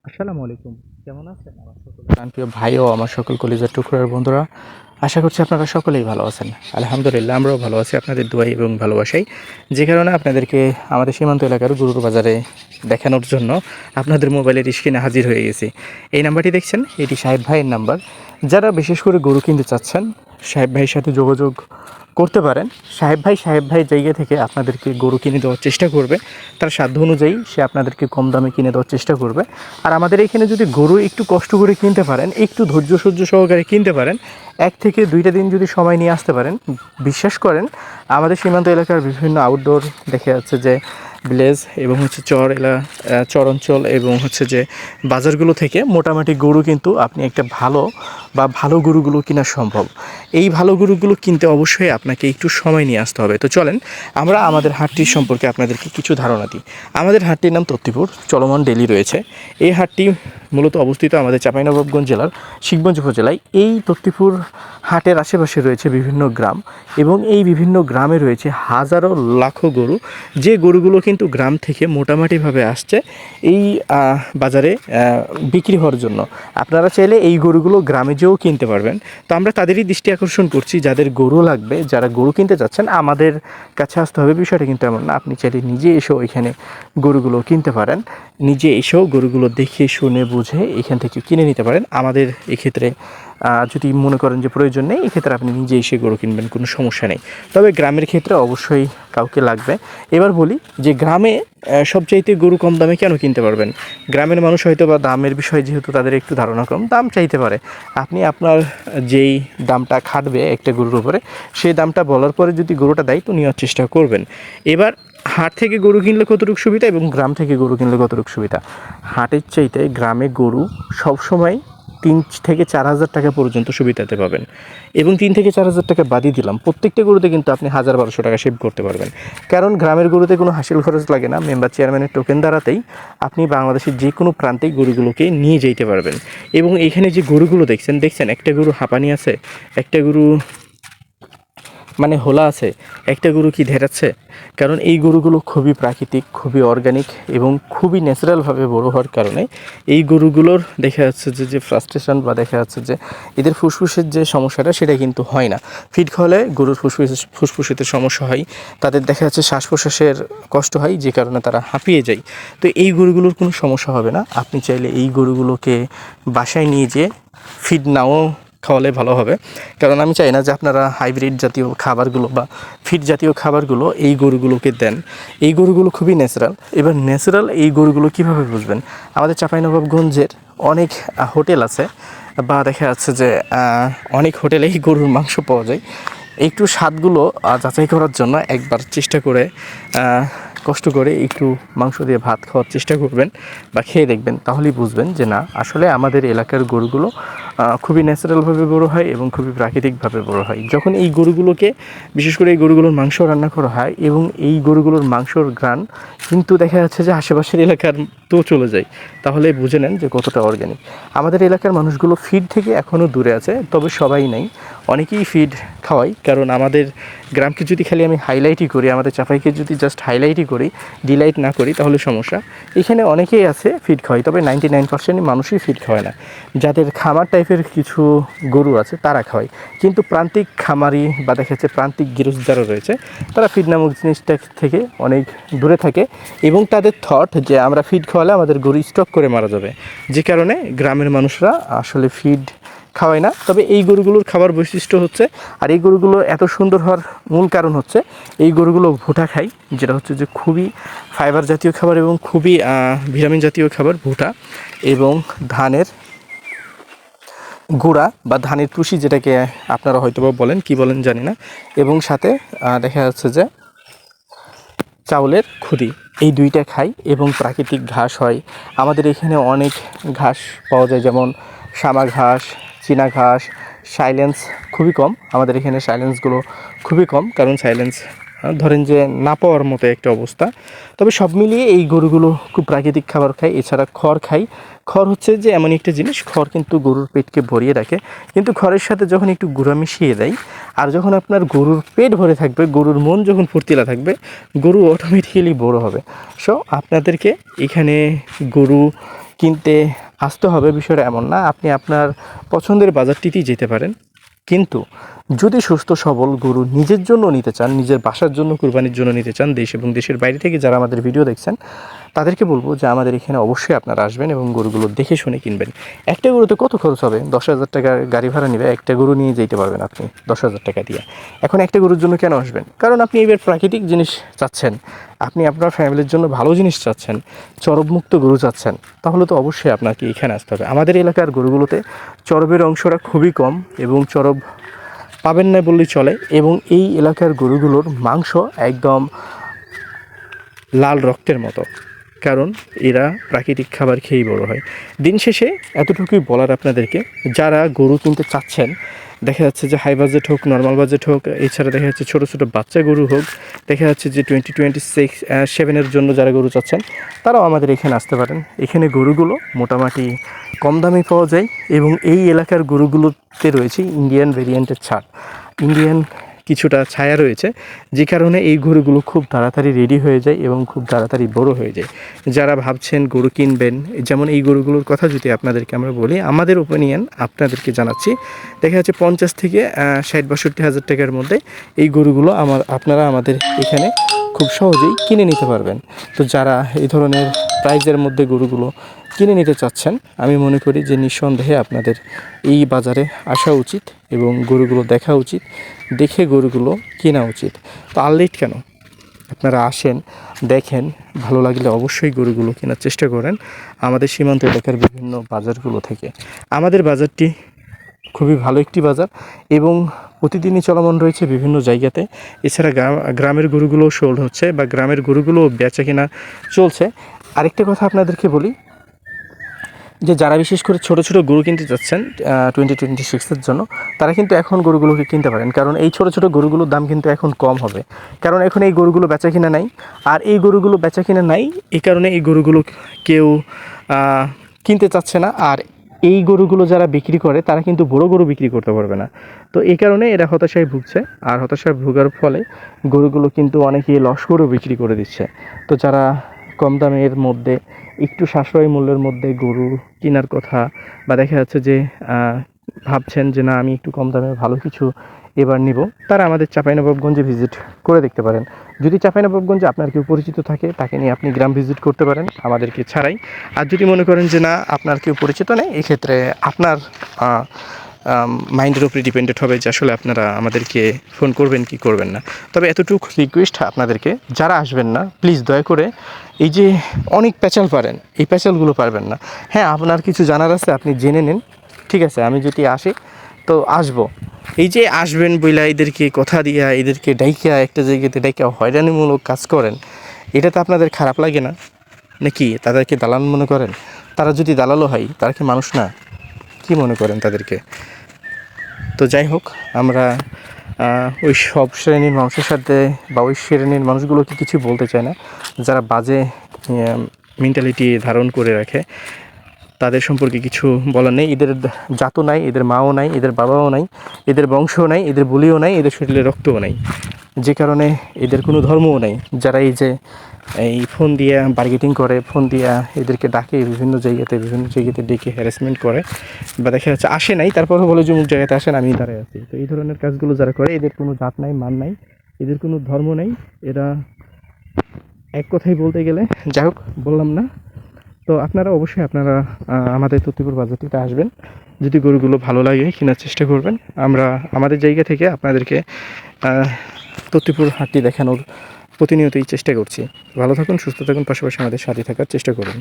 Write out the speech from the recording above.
আসসালামু আলাইকুম। কেমন আছেন আমার সকল প্রাণপ্রিয় ভাই ও আমার সকল কলিজার টুকরার বন্ধুরা? আশা করছি আপনারা সকলেই ভালো আছেন। আলহামদুলিল্লাহ আমরাও ভালো আছি আপনাদের দোয়ায় এবং ভালোবাসায়। যে কারণে আপনাদেরকে আমাদের সীমান্ত এলাকার গরুর বাজারে দেখানোর জন্য আপনাদের মোবাইলের স্ক্রিনে হাজির হয়ে গেছি। এই নাম্বারটি দেখছেন, এটি সাহেব ভাইয়ের নাম্বার। যারা বিশেষ করে গরু কিনতে চাচ্ছেন, সাহেব ভাইয়ের সাথে যোগাযোগ করতে পারেন। সাহেব ভাই জায়গা থেকে আপনাদেরকে গরু কিনে দেওয়ার চেষ্টা করবে। তার সাধ্য অনুযায়ী সে আপনাদেরকে কম দামে কিনে দেওয়ার চেষ্টা করবে। আর আমাদের এখানে যদি গরু একটু কষ্ট করে কিনতে পারেন, একটু ধৈর্য সহ্য সহকারে কিনতে পারেন, 1 থেকে 2টা দিন যদি সময় নিয়ে আসতে পারেন, বিশ্বাস করেন আমাদের সীমান্ত এলাকার বিভিন্ন আউটডোর দেখা যাচ্ছে যে ভিলেজ এবং চর অঞ্চল এবং হচ্ছে যে বাজারগুলো থেকে মোটামুটি গরু কিন্তু আপনি একটা ভালো গরুগুলো কেনা সম্ভব। এই ভালো গরুগুলো কিনতে অবশ্যই আপনাকে একটু সময় নিয়ে আসতে হবে। তো চলেন আমরা আমাদের হাটটির সম্পর্কে আপনাদেরকে কিছু ধারণা দিই। আমাদের হাটটির নাম তত্ত্বপুর, চলমান ডেলি রয়েছে। এই হাটটি মূলত অবস্থিত আমাদের চাঁপাইনবাবগঞ্জ জেলার শিবগঞ্জ উপজেলায়। এই তত্ত্বপুর হাটের আশেপাশে রয়েছে বিভিন্ন গ্রাম এবং এই বিভিন্ন গ্রামে রয়েছে হাজারো লাখো গরু, যে গরুগুলো কিন্তু গ্রাম থেকে মোটামুটিভাবে আসছে এই বাজারে বিক্রি হওয়ার জন্য। আপনারা চাইলে এই গরুগুলো গ্রামে যেয়েও কিনতে পারবেন। তো আমরা তাদেরই দৃষ্টি আকর্ষণ করছি, যাদের গরু লাগবে, যারা গরু কিনতে চাচ্ছেন আমাদের কাছে আসতে হবে। বিষয়টা কিন্তু এমন না, আপনি চাইলে নিজে এসেও এখানে গরুগুলো কিনতে পারেন। নিজে এসেও গরুগুলো দেখে শুনে বুঝে এখান থেকে কিনে নিতে পারেন। আমাদের এক্ষেত্রে যদি মনে করেন যে প্রয়োজন নেই, এক্ষেত্রে আপনি নিজে এসে গরু কিনবেন, কোনো সমস্যা নেই। তবে গ্রামের ক্ষেত্রে অবশ্যই কাউকে লাগবে। এবার বলি যে গ্রামে সবচাইতে গরু কম দামে কেন কিনতে পারবেন? গ্রামের মানুষ হয়তো বা দামের বিষয়ে যেহেতু তাদের একটু ধারণা কম, দাম চাইতে পারে। আপনি আপনার যেই দামটা খাটবে একটা গরুর উপরে, সেই দামটা বলার পরে যদি গরুটা দায়িত্ব নেওয়ার চেষ্টা করবেন। এবার হাট থেকে গরু কিনলে কতটুকু সুবিধা এবং গ্রাম থেকে গরু কিনলে কতটুকু সুবিধা? হাটের চাইতে গ্রামে গরু সবসময় 3 থেকে 4 হাজার টাকা পর্যন্ত সুবিধাতে পাবেন। এবং 3 থেকে 4 হাজার টাকা বাদই দিলাম, প্রত্যেকটা গরুতে কিন্তু আপনি 1,000-1,200 টাকা সেভ করতে পারবেন। কারণ গ্রামের গরুতে কোনো হাসিল খরচ লাগে না। মেম্বার চেয়ারম্যানের টোকেন দ্বারাতেই আপনি বাংলাদেশের যে কোনো প্রান্তেই গরুগুলোকে নিয়ে যেতে পারবেন। এবং এখানে যে গরুগুলো দেখছেন একটা গরু হাঁপানি আছে, একটা গরু মানে হোলা আছে, একটা গরু কি ধেরাচ্ছে। কারণ এই গরুগুলো খুবই প্রাকৃতিক, খুবই অর্গানিক এবং খুবই ন্যাচারালভাবে বড়ো হওয়ার কারণে এই গরুগুলোর দেখা যাচ্ছে যে ফ্রাস্ট্রেশন বা দেখা যাচ্ছে যে এদের ফুসফুসের যে সমস্যাটা সেটা কিন্তু হয় না। ফিড খাওয়ালে গরুর ফুসফুসের সমস্যা হয়, তাদের দেখা যাচ্ছে শ্বাস প্রশ্বাসের কষ্ট হয়, যে কারণে তারা হাঁপিয়ে যায়। তো এই গরুগুলোর কোনো সমস্যা হবে না। আপনি চাইলে এই গরুগুলোকে বাসায় নিয়ে যেয়ে ফিড নাও খাওয়ালে ভালো হবে। কারণ আমি চাই না যে আপনারা হাইব্রিড জাতীয় খাবারগুলো বা ফিড জাতীয় খাবারগুলো এই গরুগুলোকে দেন। এই গরুগুলো খুবই ন্যাচারাল। এবার ন্যাচারাল এই গরুগুলো কীভাবে বুঝবেন? আমাদের চাঁপাইনবাবগঞ্জের অনেক হোটেল আছে বা দেখা যাচ্ছে যে অনেক হোটেলেই গরুর মাংস পাওয়া যায়। একটু স্বাদগুলো যাচাই করার জন্য একবার চেষ্টা করে কষ্ট করে একটু মাংস দিয়ে ভাত খাওয়ার চেষ্টা করবেন বা খেয়ে দেখবেন, তাহলেই বুঝবেন যে না, আসলে আমাদের এলাকার গরুগুলো খুবই ন্যাচারালভাবে বড়ো হয় এবং খুবই প্রাকৃতিকভাবে বড়ো হয়। যখন এই গরুগুলোকে, বিশেষ করে এই গরুগুলোর মাংস রান্না করা হয় এবং এই গরুগুলোর মাংসর ঘ্রাণ কিন্তু দেখা যাচ্ছে যে আশেপাশের এলাকার তো চলে যায়, তাহলে বুঝে নেন যে কতটা অর্গ্যানিক। আমাদের এলাকার মানুষগুলো ফিড থেকে এখনও দূরে আছে, তবে সবাই নাই, অনেকেই ফিড খাওয়াই। কারণ আমাদের গ্রামকে যদি খালি আমি হাইলাইটই করি, আমাদের চাপাইকে যদি জাস্ট হাইলাইটই করি, ডিলাইট না করি, তাহলে সমস্যা। এখানে অনেকেই আছে ফিড খাওয়াই, তবে 99% মানুষই ফিড খাওয়ায় না। যাদের খামার টাইপের কিছু গরু আছে তারা খাওয়ায়, কিন্তু প্রান্তিক খামারি বা দেখা যাচ্ছে প্রান্তিক গৃহস্থ যারা রয়েছে তারা ফিড নামক জিনিসটা থেকে অনেক দূরে থাকে এবং তাদের থট যে আমরা ফিড খাওয়ালে আমাদের গরু স্টক করে মারা যাবে, যে কারণে গ্রামের মানুষরা আসলে ফিড খাওয়ায় না। তবে এই গরুগুলোর খাবার বৈশিষ্ট্য হচ্ছে, আর এই গরুগুলো এত সুন্দর হওয়ার মূল কারণ হচ্ছে এই গরুগুলো ভুট্টা খায়, যেটা হচ্ছে যে খুবই ফাইবার জাতীয় খাবার এবং খুবই ভিটামিন জাতীয় খাবার ভুট্টা এবং ধানের গুঁড়া বা ধানের টুসি, যেটাকে আপনারা হয়তো বা বলেন, কি বলেন জানি না, এবং সাথে দেখা যাচ্ছে যে চাউলের খুদি, এই দুইটা খাই এবং প্রাকৃতিক ঘাস হয়। আমাদের এখানে অনেক ঘাস পাওয়া যায়, যেমন শামা ঘাস, চীনা ঘাস। সাইলেন্স খুবই কম আমাদের এখানে, সাইলেন্সগুলো খুবই কম, কারণ সাইলেন্স ধরেন যে না পাওয়ার মতো একটা অবস্থা। তবে সব মিলিয়ে এই গরুগুলো খুব প্রাকৃতিক খাবার খায়। এছাড়া খড় খাই। খড় হচ্ছে যে এমন একটা জিনিস, খড় কিন্তু গরুর পেটকে ভরিয়ে রাখে, কিন্তু খড়ের সাথে যখন একটু গুঁড়া মিশিয়ে দেয়, আর যখন আপনার গরুর পেট ভরে থাকবে, গরুর মন যখন ফুর্তিলা থাকবে, গরু অটোমেটিক্যালি বড় হবে। সো আপনাদেরকে এখানে গরু কিনতে আসতে হবে বিষয়টা এমন না। আপনি আপনার পছন্দের বাজারটিতেই যেতে পারেন। কিন্তু যদি সুস্থ সবল গরু নিজের জন্য নিতে চান, নিজের বাসার জন্য কুরবানির জন্য নিতে চান, দেশ এবং দেশের বাইরে থেকে যারা আমাদের ভিডিও দেখছেন তাদেরকে বলবো যে আমাদের এখানে অবশ্যই আপনারা আসবেন এবং গরুগুলো দেখে শুনে কিনবেন। একটা গরুতে কত খরচ হবে? 10,000 টাকা গাড়ি ভাড়া নেবে, একটা গরু নিয়ে যেতে পারবেন আপনি 10,000 টাকা দিয়ে। এখন একটা গরুর জন্য কেন আসবেন? কারণ আপনি এবার প্রাকৃতিক জিনিস চাচ্ছেন, আপনি আপনার ফ্যামিলির জন্য ভালো জিনিস চাচ্ছেন, চরবমুক্ত গরু চাচ্ছেন, তাহলে তো অবশ্যই আপনাকে এখানে আসতে হবে। আমাদের এলাকার গরুগুলোতে চরবের অংশটা খুবই কম এবং চরব পাবেন না বললেই চলে। এবং এই এলাকার গরুগুলোর মাংস একদম লাল রক্তের মতো, কারণ এরা প্রাকৃতিক খাবার খেয়েই বড় হয়। দিন শেষে এতটুকুই বলার আপনাদেরকে, যারা গরু কিনতে চাচ্ছেন, দেখা যাচ্ছে যে হাই বাজেট হোক, নর্মাল বাজেট হোক, এছাড়া দেখা যাচ্ছে ছোটো ছোটো বাচ্চা গরু হোক, দেখা যাচ্ছে যে 2027 জন্য যারা গরু চাচ্ছেন তারাও আমাদের এখানে আসতে পারেন। এখানে গরুগুলো মোটামুটি কম দামে পাওয়া যায় এবং এই এলাকার গরুগুলোতে রয়েছে ইন্ডিয়ান ভেরিয়েন্টের ছাড়, ইন্ডিয়ান কিছুটা ছায়া রয়েছে, যে কারণে এই গরুগুলো খুব তাড়াতাড়ি রেডি হয়ে যায় এবং খুব তাড়াতাড়ি বড় হয়ে যায়। যারা ভাবছেন গরু কিনবেন, যেমন এই গরুগুলোর কথা যদি আপনাদেরকে আমরা বলি, আমাদের ওপিনিয়ন আপনাদেরকে জানাচ্ছি, দেখা যাচ্ছে 50 থেকে 60-62 হাজার টাকার মধ্যে এই গরুগুলো আপনারা আমাদের এখানে খুব সহজেই কিনে নিতে পারবেন। তো যারা এই ধরনের প্রাইজের মধ্যে গরুগুলো কিনে নিতে চাচ্ছেন, আমি মনে করি যে নিঃসন্দেহে আপনাদের এই বাজারে আসা উচিত এবং গরুগুলো দেখা উচিত, দেখে গরুগুলো কেনা উচিত। তো আর লেট কেন? আপনারা আসেন, দেখেন, ভালো লাগলে অবশ্যই গরুগুলো কেনার চেষ্টা করেন আমাদের সীমান্ত এলাকার বিভিন্ন বাজারগুলো থেকে। আমাদের বাজারটি খুবই ভালো একটি বাজার এবং প্রতিদিনই চলমান রয়েছে বিভিন্ন জায়গাতে। এছাড়া গ্রামের গরুগুলোও সোল্ড হচ্ছে বা গ্রামের গরুগুলোও বেচা কেনা চলছে। আরেকটা কথা আপনাদেরকে বলি, যে যারা বিশেষ করে ছোটো ছোটো গরু কিনতে যাচ্ছেন 2026-এর জন্য, তারা কিন্তু এখন গরুগুলোকে কিনতে পারেন, কারণ এই ছোটো ছোটো গরুগুলোর দাম কিন্তু এখন কম হবে, কারণ এখন এই গরুগুলো বেচা কিনা নাই। আর এই গরুগুলো বেচা কিনা নাই, এই কারণে এই গরুগুলো কেউ কিনতে চাচ্ছে না। আর এই গরুগুলো যারা বিক্রি করে তারা কিন্তু বড় গরু বিক্রি করতে পারবে না। তো এই কারণে এরা হতাশায় ভুগছে, আর হতাশায় ভোগার ফলে গরুগুলো কিন্তু অনেকেই লস করেও বিক্রি করে দিচ্ছে। তো যারা কম দামের মধ্যে একটু সাশ্রয়ী মূল্যের মধ্যে গরু কেনার কথা, বা দেখা যাচ্ছে যে ভাবছেন যে না আমি একটু কম দামে ভালো কিছু এবার নিব, তারা আমাদের চাঁপাইনবাবগঞ্জে ভিজিট করে দেখতে পারেন। যদি চাঁপাইনবাবগঞ্জে আপনার কেউ পরিচিত থাকে, তাকে নিয়ে আপনি গ্রাম ভিজিট করতে পারেন আমাদেরকে ছাড়াই। আর যদি মনে করেন যে না আপনার কেউ পরিচিত নেই, এক্ষেত্রে আপনার মাইন্ডের উপরে ডিপেন্ডেড হবে যে আসলে আপনারা আমাদেরকে ফোন করবেন কি করবেন না। তবে এতটুকু রিকোয়েস্ট আপনাদেরকে, যারা আসবেন না প্লিজ দয়া করে এই যে অনেক প্যাচাল পারেন, এই প্যাচালগুলো পারবেন না। হ্যাঁ, আপনার কিছু জানার আছে আপনি জেনে নিন, ঠিক আছে, আমি যদি আসি তো আসবো। এই যে আসবেন বইলা এদেরকে কথা দিয়া, এদেরকে ডাইকা একটা জায়গাতে ডাইকা হয়রানিমূলক কাজ করেন, এটা তো আপনাদের খারাপ লাগে না নাকি? তাদেরকে দালাল মনে করেন? তারা যদি দালালও হয়, তারা কি মানুষ না? কি মনে করেন তাদেরকে? তো যাই হোক, আমরা ওই সব শ্রেণীর মানুষের সাথে বা ওই শ্রেণীর মানুষগুলোকে কিছু বলতে চাই না, যারা বাজে মেন্টালিটি ধারণ করে রাখে, তাদের সম্পর্কে কিছু বলার নেই। এদের জাতও নাই, এদের মাও নাই, এদের বাবাও নাই, এদের বংশও নাই, এদের বলিও নাই, এদের শরীরে রক্তও নাই, যে কারণে এদের কোনো ধর্মও নাই। যারা এই যে এই ফোন দিয়ে বার্গেটিং করে, ফোন দিয়া এদেরকে ডাকে বিভিন্ন জায়গাতে ডেকে হ্যারাসমেন্ট করে, বা দেখা যাচ্ছে আসে নাই তারপরে বলে যে অমুক জায়গাতে আসেন, আমি দাঁড়ায় আছি। তো এই ধরনের কাজগুলো যারা করে, এদের কোনো জাত নাই, মান নাই, এদের কোনো ধর্ম নাই, এরা এক কথাই বলতে গেলে, যাই হোক বললাম না। তো আপনারা অবশ্যই আমাদের তত্ত্বপুর বাজারটিতে আসবেন, যদি গরুগুলো ভালো লাগে কেনার চেষ্টা করবেন। আমরা আমাদের জায়গা থেকে আপনাদেরকে তত্ত্বপুর হাটটি দেখানোর প্রতিনিয়তই চেষ্টা করছি। ভালো থাকুন, সুস্থ থাকুন, পাশাপাশি আমাদের সাথে থাকার চেষ্টা করুন।